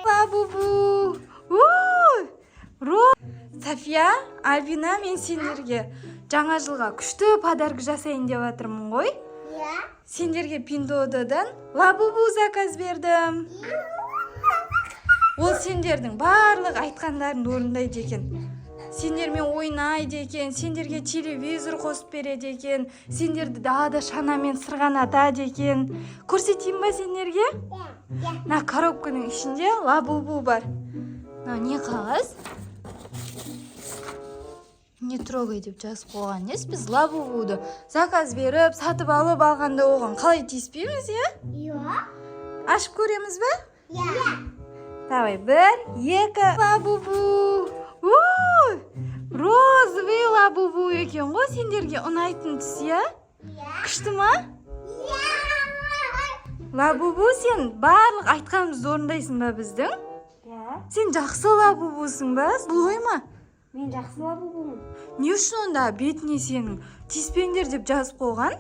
Лабубу. София, Альбина, мен сендерге жаңа жылға күшті подарок жасайын деп жатырмын ғой. Сендерге Пиндодадан лабубу заказ бердім. Ол сендердің барлық айтқандарын орындайды екен. Сендермен ойнайды екен, сендерге телевизор қосып береді екен, сендерді далада шанамен сырғанатады екен. Көрсетейін ба сендерге? На коробканың ішінде лабубу бар. Не қағаз? Не трогай деп жазып қойған емес, біз лабубуды заказ беріп, сатып алып алғанда оған қалай тиіспейміз, Ашып көреміз бе? Давай, 1, 2, лабубу. Розовый лабубу екен ғой, сендерге ұнайтын түс, Күшті ма? Лабубу, сен барлық айтқанымызды орындайсың ба біздің? Сен жақсы лабубусың ба? Бұлғай ма? Мен жақсы лабубумын. Не үшін онда бетіне сенің тиіспеңдер деп жазып қойған?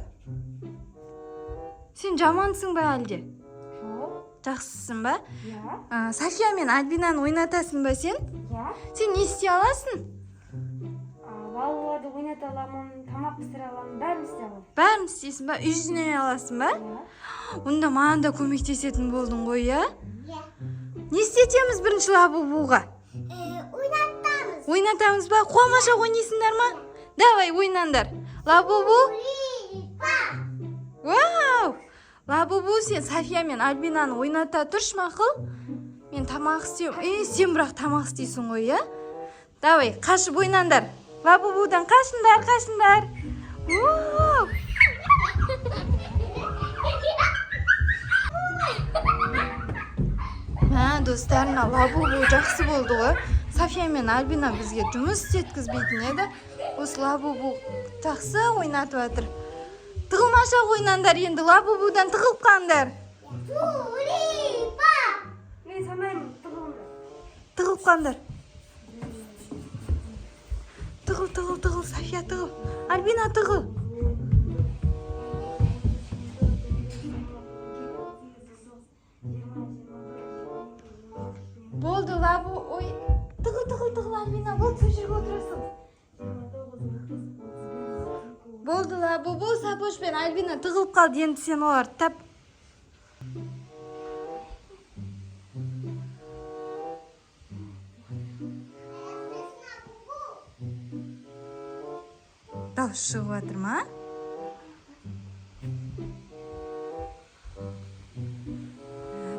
Сен жамансың ба әлде? Жоқ. Жақсысың ба? София мен Альбинаны ойнатасың ба сен? Сен не істей аласың? Балаларды ойната аламын, тамақ пісіре аламын, бәрін істей аламын. Бәрін істейсің ба? Үй жинай аласың ба? Онда маған да көмектесетін болдың ғой, Не істетеміз бірінші лабубуға? Ойнатамыз ба? Қуамаша ойнайсыңдар ма? Давай, ойнаңдар. Лабубу? Вау! Лабубу, сен София мен Альбинаны ойната тұрш мақұл? Мен тамақ істеймін. Сен бірақ тамақ істейсің ғой, Давай, қашып ойнаңдар. Лабубудан қашыңдар. Достарына лабубу жақсы болды ғой. София мен Альбина бізге жұмыс істеткізбейтін еді. Осы лабубу жақсы ойнатып жатыр. Тығылмаша ойнаңдар енді, лабубудан тығылып қаңдар. Мен санаймын, Тығылып қаңдар. Тығыл, София тығыл. Альбина тығыл. Болды, лабу, тығыл, Альбина, болды, сол жерге отырасың. Болды, лабу, Сапош пен Альбина тығылып қалды, енді сен оларды тап. Дауыс шығып жатыр ма?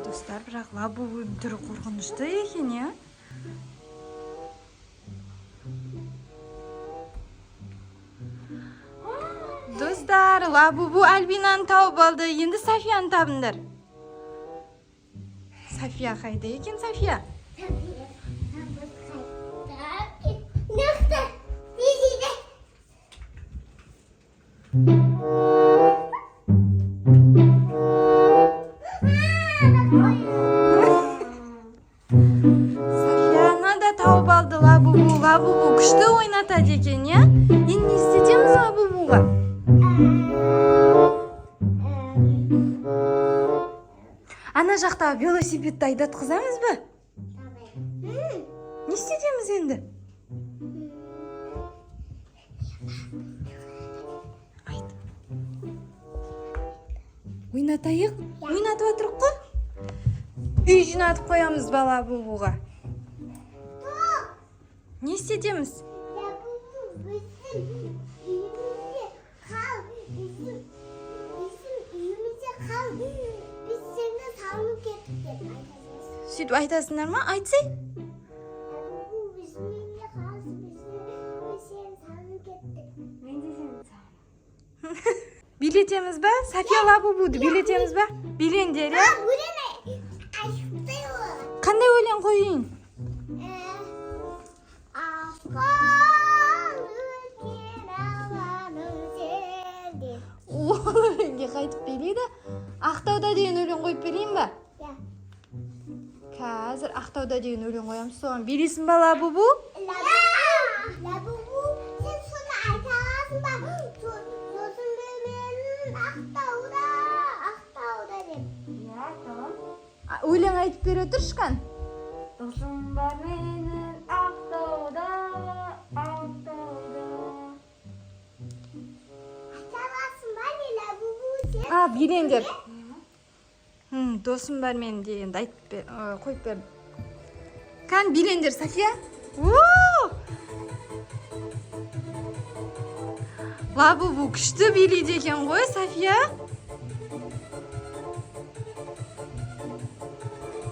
Достар, бірақ лабубуның түрі қорқынышты екен, Достар, лабубу Альбинаны тауып алды. Енді Софияны табыңдар. София қайда екен, София? Софияны да тауып алды лабубу. Лабубу күшті ойнатады екен, Енді не істетеміз лабубуға? Ана жақта велосипедті айдатқызамыз ба? Не істетеміз енді? Айт. Ойнатайық? Ойнатып отырық қой? Үй жинатып қоямыз ба лабубуға? Не істетеміз? Сөйтіп айтасыңдар ма? Айтсай? Билетеміз ба? София лабубуды билетеміз ба? Билендер, Қандай өлең қойын? Өлеңге қайтып берейді. Ақтауда деген өлең қойып берейін ба? Қазір Ақтауда деген өлең қоямыз. Соған билесің ба лабубу? Лабубу, сен соны айта аласың ба? Сосын мен Ақтауда өлең айтып бере тұршқан. Досым бар менің ақтауда, ақтауда. Çalasın var ya bu sen. Билеңдер. Досым бар менің дегенді айтып қойып бердім. Қан билеңдер, София. Лабубу күшті билейді екен ғой, София.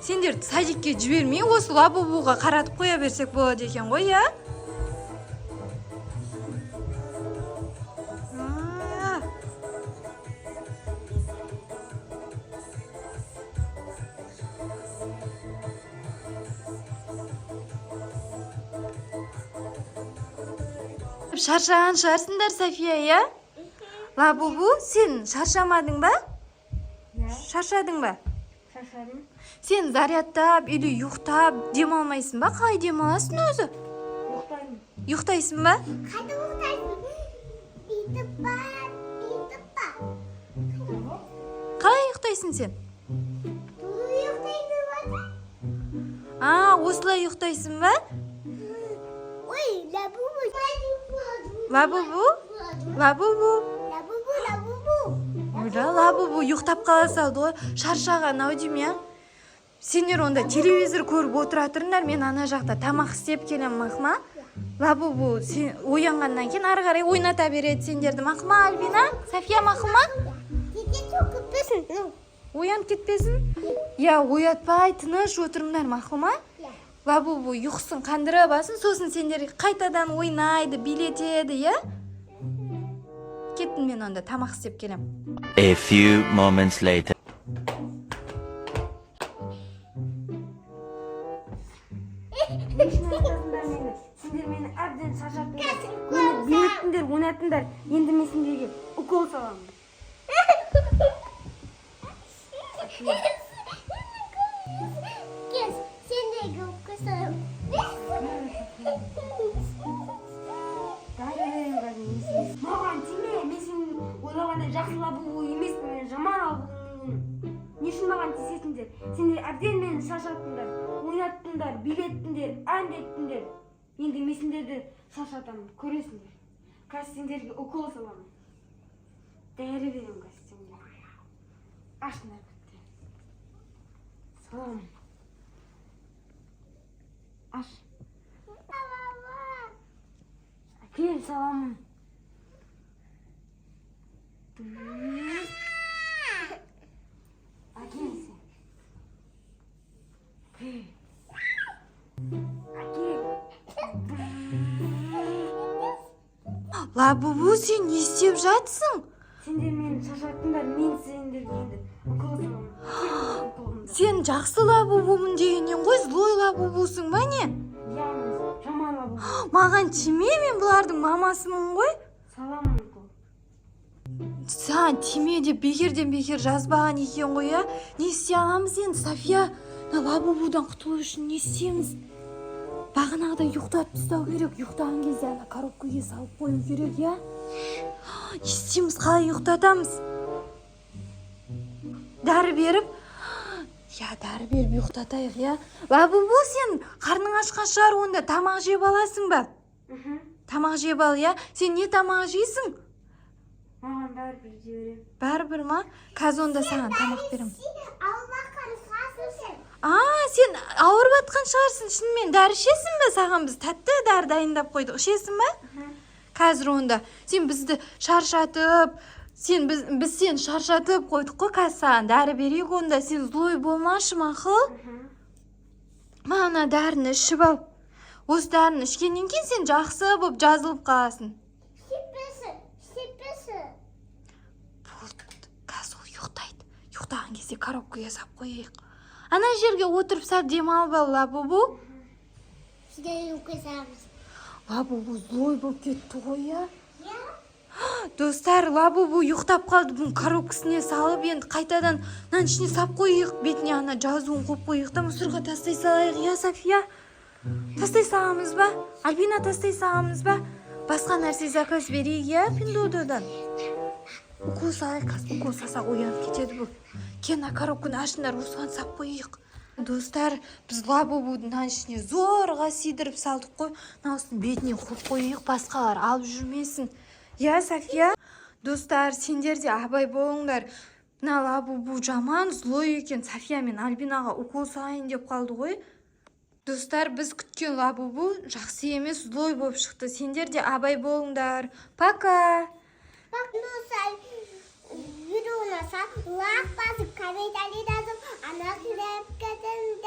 Сендер садикке жібермей, осы лабубуға қаратып қоя берсек болады екен ғой, я? Шаршаған шығарсыңдар, София, я? Лабубу, сен шаршамадың ба? Шаршадың ба? Шаршадым. Сен зарядтап, или ұйықтап, демалмайсың ба? Қалай демаласың өзі? Ұйықтаймын. Ұйықтайсың ба? Hadi buradasın. İtip var. Қалай ұйықтайсың сен? Duru yukarıda var. Осылай ұйықтайсың ба? Oy labubu. Лабубу? Лабубу? Лабубу ұйықтап қала салды ғой. Шаршаған ау деймін, Сендер онда телевизор көріп отыра тұрыңдар, мен ана жақта тамақ істеп келем, мақма. Лабубу оянғаннан кейін ары қарай ойната береді сендерді, мақма, Альбина? София, мақма? Çok kıpırsın. Оянып кетпесін? Оятпай, тыныш отырыңдар, мақма? Лабубу ұйқысын қандыра басын, сосын сендер қайтадан ойнайды, билетеді, я? Кеттім мен онда тамақ істеп келем. A few moments later. Сендер мені әбден шаршаттыңдар. Мені билеттіңдер, ойнаттыңдар. Енді мен сендерге укол саламын. Kes. Sen de kıpırsın. Маған тиме, мен сен ойлағандай жақсы лабубу емеспін, мен жаман лабубумын. Не үшін маған тиісесіңдер? Сендер әбден мені шаршаттыңдар, ойнаттыңдар, билеттіңдер, әндеттіңдер. Енді мен сендерді шаршатамын, көресіңдер. Қазір сендерге укол саламын. Дәрі беремін қазір сендерге. Ашыңдар бітті. Саламын. Аш. Әкел саламын. Әкел сен. Әкел. Лабубу, сен не істеп жатсың? Сендер мені шаршаттыңдар, мен сендерге енді укол саламын. Сен жақсы лабубумын дегеннен ғой, злой лабубусың ба не? Яғни жаман лабубу. Маған тиме, мен бұлардың мамасымын ғой. Саламын укол. Саған тиме деп бекерден бекер жазбаған екен ғой, я? Не істей аламыз енді, София? Лабубудан құтылу үшін не істейміз? Бағанағыдай ұйықтатып тастау керек. Ұйықтаған кезде ана коробкаға салып қою керек, я? Не істейміз, қалай ұйықтатамыз? Дәрі беріп? Дәрі беріп ұйықтатайық, я? Лабубу, сен қарның ашқан шығар, онда тамақ жеп аласың ба? Тамақ жеп ал, я? Сен не тамақ жейсің? Маған бәрібір жіберем. Бәрібір ма? Қазір онда саған тамақ берем. Allah karışmasın. Сен ауырып атқан шығарсың, шынымен дәрі ішесің бе? Саған біз тәтті дәрі дайындап қойдық, ішесің бе? Қазір онда сен бізді шаршатып, біз сен шаршатып қойдық қой, қазір саған дәрі берейік, онда сен злой болмашы, мақұл? Мана дәріні ішіп ал. Осы дәріні ішкеннен кейін сен жақсы болып жазылып қаласың. Şipesi. Болды, қазір ол ұйықтайды. Ұйықтаған кезде коробкаға сап қойайық. Ана жерге отырып сәл демалып ал, Лабубу. Sizde ukazamız. Лабубу злой болып кетті ғой, я? Достар, Лабубу ұйықтап қалды, бұның коробкасына салып, енді қайтадан мынаның ішіне сап қойайық, бетіне ана жазуын қойып қойайық та мусорға тастай салайық, я, София? Тастай саламыз ба? Альбина, тастай саламыз ба? Басқа нәрсе заказ берейік, я, Пиндодадан? укол салайық, қазір укол салсақ оянып кетеді бұл. Ана коробканы ашыңдар, осыған сап қойық. Достар, біз лабубудың ішіне зорға сидіріп салдық қой. Осының бетіне қойып қойық, басқалар алып жүрмесін. Я, София? Достар, сендер де абай болыңдар. Мына лабубу жаман, злой екен. София мен Альбинаға укол салайын деп қалды ғой. Достар, біз күткен лабубу жақсы емес, злой болып шықты. Сендер де абай болыңдар. Пока! Bak Nursel videona lak basıp kommentari yazıp anasını hep kadın